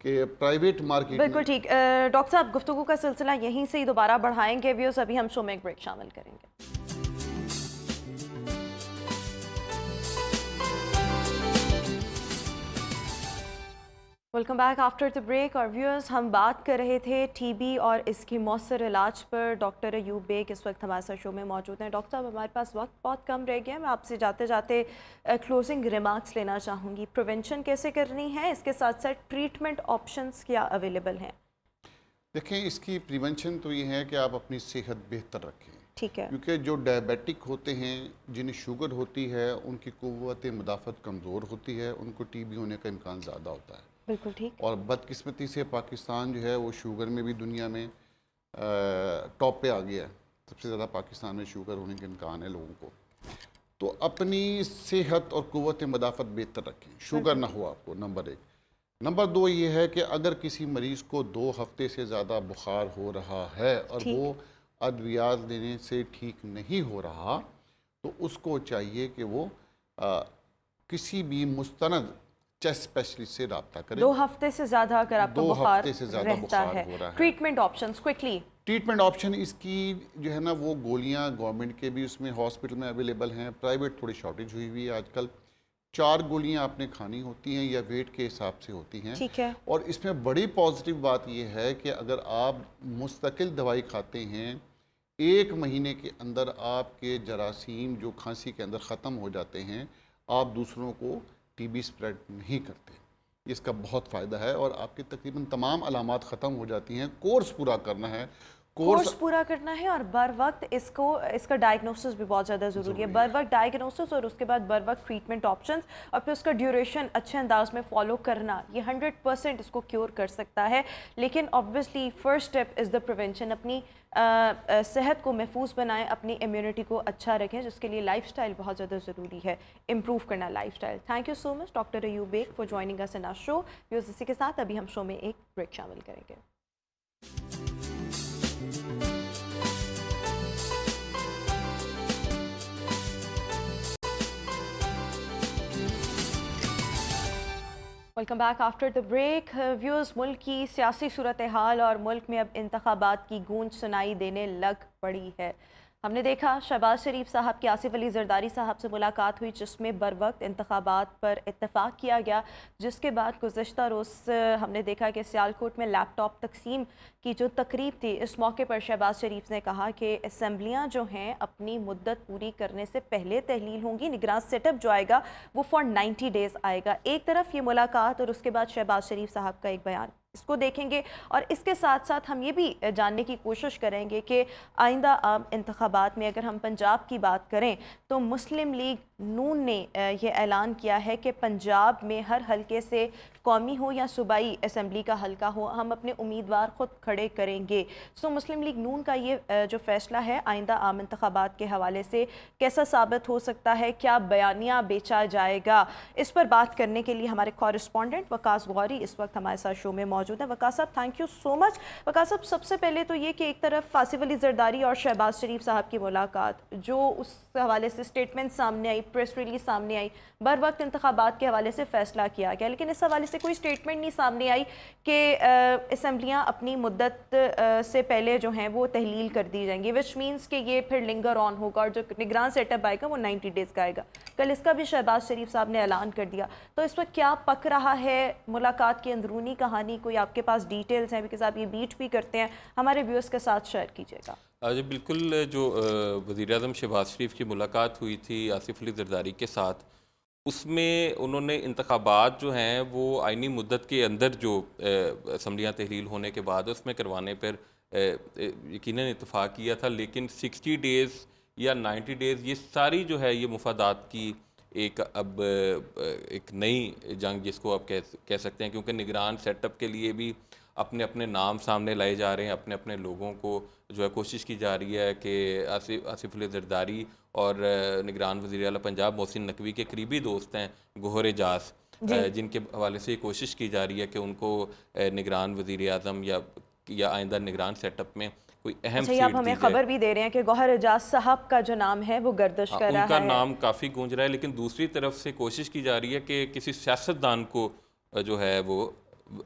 कि प्राइवेट मार्केट बिल्कुल ठीक। डॉक्टर साहब, गुफ्तगू का सिलसिला यहीं से ही दोबारा बढ़ाएंगे व्यूअर्स। अभी हम शो में एक ब्रेक शामिल करेंगे। Welcome back after the break. और व्यूअर्स, हम बात कर रहे थे टीबी और इसकी मौसर इलाज पर। डॉक्टर अयूब बेग इस वक्त हमारे साथ शो में मौजूद हैं। डॉक्टर साहब, हमारे पास वक्त बहुत कम रह गया है। मैं आपसे जाते जाते क्लोजिंग रिमार्क्स लेना चाहूँगी। प्रिवेंशन कैसे करनी है, इसके साथ साथ ट्रीटमेंट ऑप्शंस क्या अवेलेबल हैं? देखें, इसकी प्रिवेंशन तो ये है कि आप अपनी सेहत बेहतर रखें, ठीक है। क्योंकि जो डायबिटिक होते हैं, जिन्हें शुगर होती है, उनकी क़ुव्वत मुदाफ़त कमज़ोर होती है, उनको टीबी होने का इम्कान ज़्यादा होता है। बिल्कुल ठीक। और बदकिस्मती से पाकिस्तान जो है वो शुगर में भी दुनिया में टॉप पे आ गया है। सबसे ज़्यादा पाकिस्तान में शुगर होने के इम्कान है लोगों को। तो अपनी सेहत और क़ुव्वत मुदाफ़त बेहतर रखें, शुगर ना हो आपको, नंबर 1। नंबर 2 ये है कि अगर किसी मरीज़ को 2 हफ्ते से ज़्यादा बुखार हो रहा है और वो अद्वियात लेने से ठीक नहीं हो रहा, तो उसको चाहिए कि वो किसी भी मुस्तनद चेस्ट स्पेशलिस्ट से रब्ता करें। 2 हफ्ते से ज़्यादा अगर आपको 2 बुखार हफ्ते से ज़्यादा रहता बुखार है। हो रहा है। Treatment options quickly. Treatment option इसकी जो है ना वो गोलियां गवर्नमेंट के भी उसमें हॉस्पिटल में अवेलेबल हैं, प्राइवेट थोड़ी शॉर्टेज हुई हुई है आजकल। 4 गोलियां आपने खानी होती हैं या वेट के हिसाब से होती हैं। ठीक है। और इसमें बड़ी पॉजिटिव बात यह है कि अगर आप मुस्तकिल दवाई खाते हैं, 1 महीने के अंदर आपके जरासीम जो खांसी के अंदर ख़त्म हो जाते हैं, आप दूसरों को टीबी स्प्रेड नहीं करते। इसका बहुत फ़ायदा है और आपकी तकरीबन तमाम अलामात ख़त्म हो जाती हैं। कोर्स पूरा करना है, कोर्स पूरा करना है और बर वक्त इसका डायग्नोसिस भी बहुत ज़्यादा ज़रूरी है। बर वक्त डायग्नोसिस और उसके बाद बर वक्त ट्रीटमेंट ऑप्शंस और फिर उसका ड्यूरेशन अच्छे अंदाज में फॉलो करना, ये 100% इसको क्योर कर सकता है। लेकिन obviously first step is the prevention. अपनी सेहत को महफूज बनाएं, अपनी इम्यूनिटी को अच्छा रखें, जिसके लिए लाइफस्टाइल बहुत ज़्यादा ज़रूरी है, इम्प्रूव करना lifestyle. Thank you so much doctor Ayub Baig for joining us in our show. इसी के साथ अभी हम शो में एक ब्रेक शामिल करेंगे। Welcome back after the break. Viewers, मुल्क की सियासी सूरत हाल और मुल्क में अब इंतखाबात की गूंज सुनाई देने लग पड़ी है। हमने देखा शहबाज शरीफ साहब की आसिफ अली जरदारी साहब से मुलाकात हुई, जिसमें बर वक्त इंतखाबात पर इत्तफाक किया गया, जिसके बाद गुज़श्ता रोज़ हमने देखा कि सियालकोट में लैपटॉप तकसीम की जो तकरीब थी, इस मौके पर शहबाज शरीफ ने कहा कि असम्बलियाँ जो हैं अपनी मुद्दत पूरी करने से पहले तहलील होंगी। निगरान सेटअप जो आएगा वो फॉर 90 डेज़ आएगा। एक तरफ ये मुलाकात और उसके बाद शहबाज शरीफ साहब का एक बयान, इसको देखेंगे और इसके साथ साथ हम ये भी जानने की कोशिश करेंगे कि आइंदा आम इंतखाबात में अगर हम पंजाब की बात करें तो मुस्लिम लीग नून ने ये ऐलान किया है कि पंजाब में हर हलके से कौमी हो या सूबाई असम्बली का हलका हो, हम अपने उम्मीदवार ख़ुद खड़े करेंगे। सो मुस्लिम लीग नून का ये जो फ़ैसला है आइंदा आम इंतखाबात के हवाले से कैसा साबित हो सकता है, क्या बयानिया बेचा जाएगा, इस पर बात करने के लिए हमारे कॉरेस्पॉन्डेंट वकास गौरी इस वक्त हमारे साथ शो में मौजूद है। वकास साहब, thank you so much. Waqas साहब, सबसे पहले तो ये कि एक तरफ आसिफ अली जरदारी और शहबाज शरीफ साहब की मुलाकात, जो उस हवाले से स्टेटमेंट सामने आई, प्रेस रिलीज सामने आई, बर वक्त इंतखाबात के हवाले से फ़ैसला किया गया, लेकिन इस हवाले से कोई स्टेटमेंट नहीं सामने आई कि असम्बलियाँ अपनी मुद्दत से पहले जो हैं वो तहलील कर दी जाएंगी, विच मीन्स कि ये फिर लिंगर ऑन होगा और जो निगरान सेटअप आएगा वो 90 डेज़ का आएगा। कल इसका भी शहबाज शरीफ साहब ने ऐलान कर दिया। तो इस वक्त क्या पक रहा है, मुलाकात की अंदरूनी कहानी, कोई आपके पास डिटेल्स हैं? बिकॉज आप ये बीट भी करते हैं, हमारे व्यूअर्स के साथ शेयर कीजिएगा। जी बिल्कुल, जो वज़ीर-ए-आज़म शहबाज शरीफ की मुलाकात हुई थी आसिफ अली ज़रदारी के साथ, उसमें उन्होंने इंतखाबात जो हैं वो आइनी मुद्दत के अंदर जो असम्बलियाँ तहलील होने के बाद उसमें करवाने पर यकीनन इत्तफ़ाक़ किया था, लेकिन 60 डेज़ या 90 डेज़ ये सारी जो है ये मुफादात की एक अब एक नई जंग जिसको आप कह सकते हैं, क्योंकि निगरान सेटअप के लिए भी अपने अपने नाम सामने लाए जा रहे हैं, अपने अपने लोगों को जो है कोशिश की जा रही है कि आसिफ अली जरदारी और निगरान वज़ीर आला पंजाब मोहसिन नकवी के करीबी दोस्त हैं गौहर एजाज, जिनके हवाले से कोशिश की जा रही है कि उनको निगरान वज़ीर आज़म या आइंदा निगरान सेटअप में कोई अहम अच्छा, सीट आप हमें दी खबर भी दे रहे हैं कि गौहर एजाज साहब का जो नाम है वो गर्दिश कर रहा उनका है। नाम काफ़ी गूंज रहा है, लेकिन दूसरी तरफ से कोशिश की जा रही है कि किसी सियासतदान को जो है वो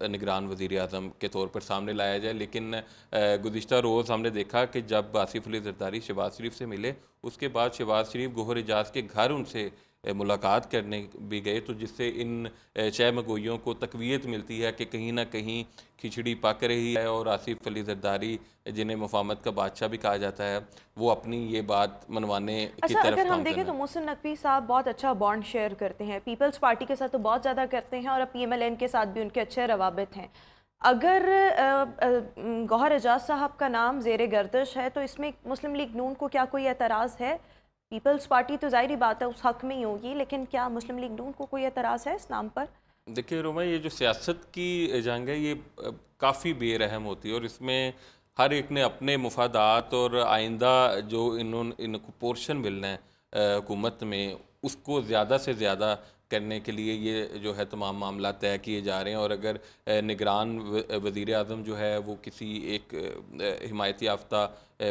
निगरान वज़ीर आज़म के तौर पर सामने लाया जाए। लेकिन गुज़िश्ता रोज़ हमने देखा कि जब आसिफ अली ज़रदारी शहबाज शरीफ से मिले, उसके बाद शहबाज शरीफ गौहर एजाज के घर उनसे मुलाकात करने भी गए, तो जिससे इन शहमगोइयों को तक़वियत मिलती है कि कहीं ना कहीं खिचड़ी पक रही है और आसिफ अली जरदारी, जिन्हें मुफाहमत का बादशाह भी कहा जाता है, वो अपनी ये बात मनवाने की अच्छा, तरफ अगर हम गामज़न देखें है। तो मोहसिन नकवी साहब बहुत अच्छा बॉन्ड शेयर करते हैं, पीपल्स पार्टी के साथ तो बहुत ज़्यादा करते हैं और अब PMLN के साथ भी उनके अच्छे रवाबित हैं। अगर गौहर एजाज साहब का नाम ज़ेर गर्दिश है तो इसमें मुस्लिम लीग नून को क्या कोई एतराज़ है? पीपल्स पार्टी तो ज़ाहिर बात है उस हक में ही होगी, लेकिन क्या मुस्लिम लीग नून को कोई एतराज़ है इस नाम पर? देखिए रोमा, ये जो सियासत की जंग है ये काफ़ी बेरहम होती है और इसमें हर एक ने अपने मुफादात और आइंदा जो इनको पोर्शन मिलना है हुकूमत में, उसको ज़्यादा से ज़्यादा करने के लिए ये जो है तमाम मामला तय किए जा रहे हैं। और अगर निगरान वज़ीर आज़म जो है वो किसी एक हिमायती याफ्ता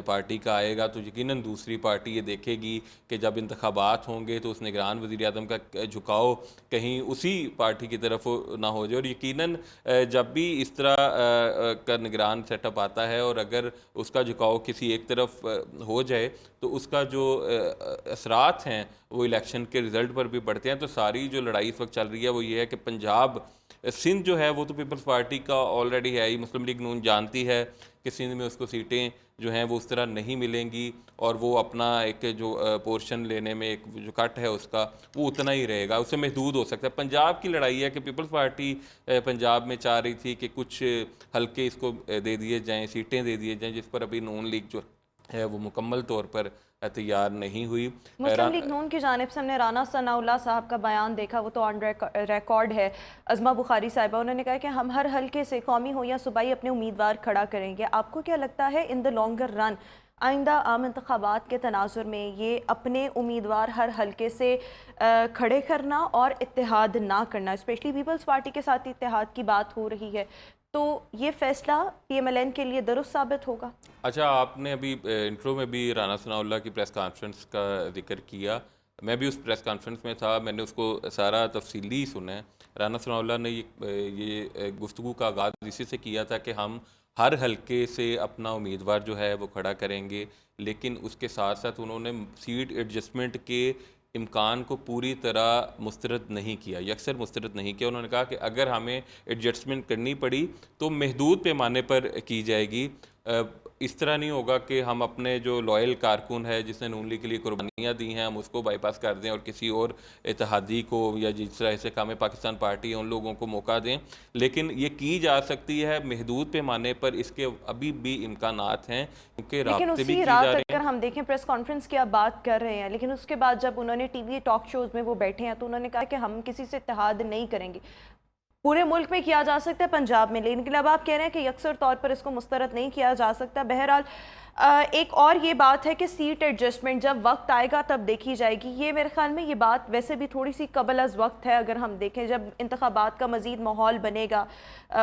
पार्टी का आएगा, तो यकीनन दूसरी पार्टी ये देखेगी कि जब इंतखाबात होंगे तो उस निगरान वज़ीर आज़म का झुकाव कहीं उसी पार्टी की तरफ ना हो जाए। और यकीनन जब भी इस तरह का निगरान सेटअप आता है और अगर उसका झुकाव किसी एक तरफ हो जाए, तो उसका जो असरात हैं वो इलेक्शन के रिज़ल्ट पर भी पड़ते हैं। तो सारी जो लड़ाई इस वक्त चल रही है वो ये है कि पंजाब सिंध जो है वो तो पीपल्स पार्टी का ऑलरेडी है ही, मुस्लिम लीग नून जानती है कि सिंध में उसको सीटें जो हैं वो उस तरह नहीं मिलेंगी और वो अपना एक जो पोर्शन लेने में एक जो कट है उसका वो उतना ही रहेगा, उससे महदूद हो सकता है। पंजाब की लड़ाई है कि पीपल्स पार्टी पंजाब में चाह रही थी कि कुछ हल्के इसको दे दिए जाएं, सीटें दे दिए जाएं, जिस पर अभी नून लीग जो है वो मुकम्मल तौर पर तैयार नहीं हुई। मुस्लिम लीग नून की जानिब से हमने राना सनाउल्लाह साहब का बयान देखा, वो तो ऑन रिकॉर्ड है। अज़मा बुखारी साहिबा, उन्होंने कहा कि हम हर हल्के से कौमी हो या सूबाई अपने उम्मीदवार खड़ा करेंगे। आपको क्या लगता है इन द लॉन्गर रन आइंदा आम इंतखाबात के तनाजुर में ये अपने उम्मीदवार हर हल्के से खड़े करना और इत्तेहाद ना करना, स्पेशली पीपल्स पार्टी के साथ इत्तेहाद की बात हो रही है, तो ये फैसला PMLN के लिए दुरुस्त साबित होगा? अच्छा, आपने अभी इंट्रो में भी राना सनाउल्लाह की प्रेस कॉन्फ्रेंस का जिक्र किया, मैं भी उस प्रेस कॉन्फ्रेंस में था, मैंने उसको सारा तफसीली सुना है। राना सनाउल्लाह ने ये गुफ्तगू का आगाज़ इसी से किया था कि हम हर हल्के से अपना उम्मीदवार जो है वो खड़ा करेंगे, लेकिन उसके साथ साथ उन्होंने सीट एडजस्टमेंट के इम्कान को पूरी तरह मुस्तरद नहीं किया, यकसर मुस्तरद नहीं किया। उन्होंने कहा कि अगर हमें एडजस्टमेंट करनी पड़ी तो महदूद पैमाने पर की जाएगी, इस तरह नहीं होगा कि हम अपने जो लॉयल कारकुन है जिसने नून लीग के लिए कुर्बानियाँ दी हैं हम उसको बाईपास कर दें और किसी और इत्तेहादी को या जिस तरह से काम पाकिस्तान पार्टी है उन लोगों को मौका दें। लेकिन ये की जा सकती है महदूद पैमाने पर, इसके अभी भी इम्कानात हैं क्योंकि राब्ते भी की जा रहे हैं। अगर हम देखें प्रेस कॉन्फ्रेंस की आप बात कर रहे हैं, लेकिन उसके बाद जब उन्होंने TV टॉक शोज में वो बैठे हैं तो उन्होंने कहा कि हम किसी से इत्तेहाद नहीं करेंगे। पूरे मुल्क में किया जा सकता है, पंजाब में, लेकिन अब आप कह रहे हैं कि यकसर तौर पर इसको मुस्तरद नहीं किया जा सकता। बहरहाल एक और ये बात है कि सीट एडजस्टमेंट जब वक्त आएगा तब देखी जाएगी। ये मेरे ख्याल में ये बात वैसे भी थोड़ी सी कबल अज़ वक्त है। अगर हम देखें जब इंतखाबात का मज़ीद माहौल बनेगा,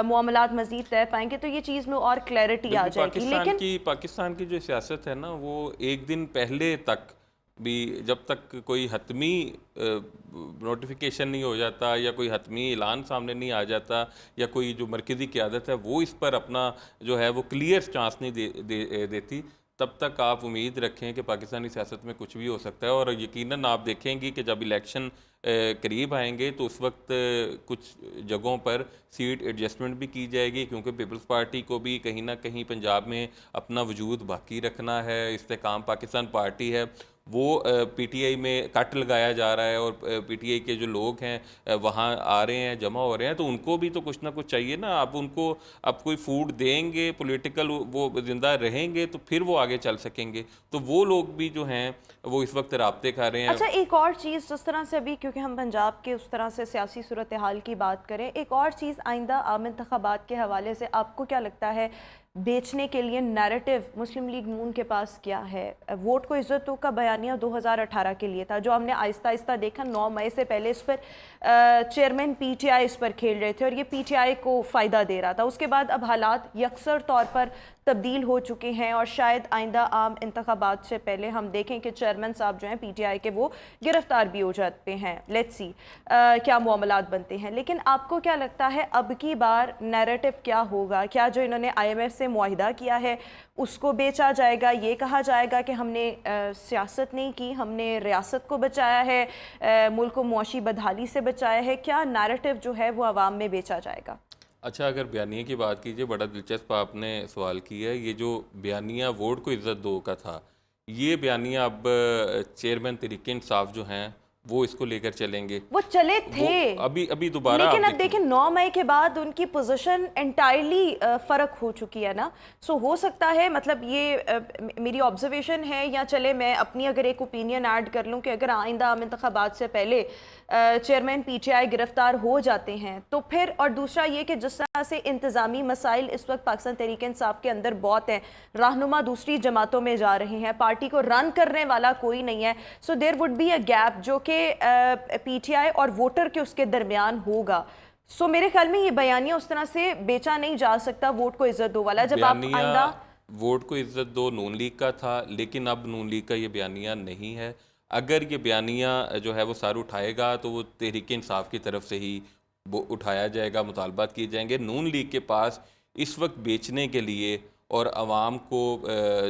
मामलात मज़ीद तय पाएंगे तो ये चीज़ में और क्लैरिटी आ जाएगी। लेकिन पाकिस्तान की जो सियासत है ना वो एक दिन पहले तक भी, जब तक कोई हतमी नोटिफिकेशन नहीं हो जाता या कोई हतमी ऐलान सामने नहीं आ जाता या कोई जो मरकज़ी क़यादत है वो इस पर अपना जो है वो क्लियर चांस नहीं देती, तब तक आप उम्मीद रखें कि पाकिस्तानी सियासत में कुछ भी हो सकता है। और यकीनन आप देखेंगे कि जब इलेक्शन करीब आएंगे तो उस वक्त कुछ जगहों पर सीट एडजस्टमेंट भी की जाएगी, क्योंकि पीपल्स पार्टी को भी कहीं ना कहीं पंजाब में अपना वजूद बाकी रखना है। इस्तेकाम पाकिस्तान पार्टी है वो पीटीआई में कट लगाया जा रहा है और पीटीआई के जो लोग हैं वहाँ आ रहे हैं, जमा हो रहे हैं, तो उनको भी तो कुछ ना कुछ चाहिए ना। आप उनको आप कोई फूड देंगे, पॉलिटिकल वो जिंदा रहेंगे तो फिर वो आगे चल सकेंगे। तो वो लोग भी जो हैं वो इस वक्त राब्ते कर रहे हैं। अच्छा, एक और चीज़ जिस तरह से अभी, क्योंकि हम पंजाब के उस तरह से सियासी सूरत हाल की बात करें, एक और चीज़ आइंदा आम इंतखाबात के हवाले से आपको क्या लगता है बेचने के लिए नैरेटिव मुस्लिम लीग नून के पास क्या है? वोट को इज्जत दो का बयानिया 2018 के लिए था, जो हमने आहिस्ता आहिस्ता देखा 9 मई से पहले इस पर चेयरमैन पीटीआई इस पर खेल रहे थे और ये पीटीआई को फ़ायदा दे रहा था। उसके बाद अब हालात यकसर तौर पर तब्दील हो चुके हैं और शायद आइंदा आम इंतखाबात से पहले हम देखें कि चेयरमैन साहब जो हैं पीटीआई के वो गिरफ्तार भी हो जाते हैं। लेट्स सी क्या मामलात बनते हैं। लेकिन आपको क्या लगता है अब की बार नैरेटिव क्या होगा? क्या जो इन्होंने IMF से मुआहिदा किया है उसको बेचा जाएगा? ये कहा जाएगा कि हमने सियासत नहीं की, हमने रियासत को बचाया है, मुल्क को मुआशी बदहाली से बचाया है? क्या नैरेटिव जो है वो आवाम में बेचा जाएगा? अच्छा, अगर बयानिया की बात कीजिए, बड़ा दिलचस्प आपने सवाल किया है। ये जो बयानिया वोट को इज्जत दो का था, ये बयानिया अब चेयरमैन तहरीक इंसाफ जो हैं वो इसको लेकर चलेंगे। वो चले थे अभी दोबारा लेकिन अब देखिए 9 मई के बाद उनकी पोजीशन एंटायरली फ़र्क हो चुकी है ना। सो हो सकता है, मतलब ये मेरी ऑब्जर्वेशन है, या चले मैं अपनी अगर एक ओपिनियन ऐड कर लूँ कि अगर आइंदा आम इंतखाबात से पहले चेयरमैन पीटीआई गिरफ्तार हो जाते हैं तो फिर, और दूसरा ये कि जिस तरह से इंतज़ामी मसाइल इस वक्त पाकिस्तान तहरीक इंसाफ के अंदर बहुत हैं, रहनुमा दूसरी जमातों में जा रहे हैं, पार्टी को रन करने वाला कोई नहीं है, so there would be a gap जो कि पीटीआई और वोटर के उसके दरमियान होगा। सो मेरे ख्याल में ये बयानिया उस तरह से बेचा नहीं जा सकता, वोट को इज्जत दो वाला। जब आप आइंदा वोट को इज्जत दो नून लीग का था, लेकिन अब नून लीग का ये बयानिया नहीं है। अगर ये बयानिया जो है वो सर उठाएगा तो वो तहरीक इंसाफ की तरफ से ही वो उठाया जाएगा, मुतालबात किए जाएंगे। नून लीग के पास इस वक्त बेचने के लिए और आवाम को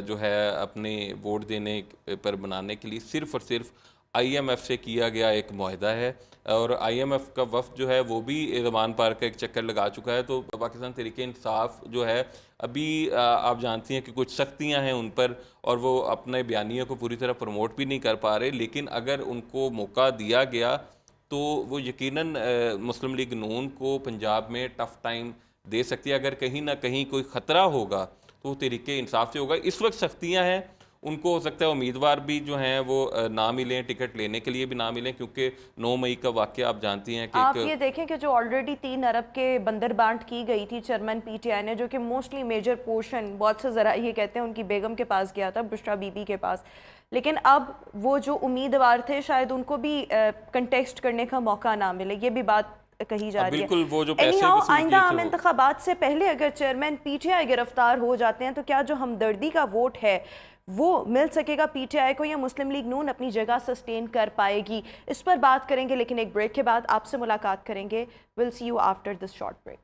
जो है अपने वोट देने पर बनाने के लिए सिर्फ़ और सिर्फ IMF से किया गया एक मुआहिदा है, और IMF का वफ़द जो है वो भी ज़मान पार का एक चक्कर लगा चुका है। तो पाकिस्तान तहरीक इंसाफ जो है अभी आप जानती हैं कि कुछ सख्तियां हैं उन पर, और वो अपने बयानियों को पूरी तरह प्रमोट भी नहीं कर पा रहे। लेकिन अगर उनको मौका दिया गया तो वो यकीनन मुस्लिम लीग नून को पंजाब में टफ़ टाइम दे सकती है। अगर कहीं ना कहीं कोई ख़तरा होगा तो वो तहरीक इंसाफ से होगा। इस वक्त सख्तियाँ हैं, उनको हो सकता है उम्मीदवार भी जो हैं वो ना मिलें, टिकट लेने के लिए भी ना मिलें, क्योंकि 9 मई का वाक़या आप जानती हैं कि आप ये देखें कि जो ऑलरेडी 3 अरब के बंदर बांट की गई थी चेयरमैन पीटीआई ने, जो कि मोस्टली मेजर पोर्शन, बहुत से ज़रा ये कहते हैं उनकी बेगम के पास गया था, बुशरा बीबी के पास, लेकिन अब वो जो उम्मीदवार थे शायद उनको भी कंटेस्ट करने का मौका ना मिले, ये भी बात कही जा रही है। बिल्कुल, वो जो पैसे Anyhow, वसूल आइंदा किए थे आम इंतखाबात से पहले अगर चेयरमैन पीटीआई गिरफ्तार हो जाते हैं तो क्या जो हमदर्दी का वोट है वो मिल सकेगा पीटीआई को, या मुस्लिम लीग नून अपनी जगह सस्टेन कर पाएगी? इस पर बात करेंगे, लेकिन एक ब्रेक के बाद आपसे मुलाकात करेंगे। Will see you after this short break.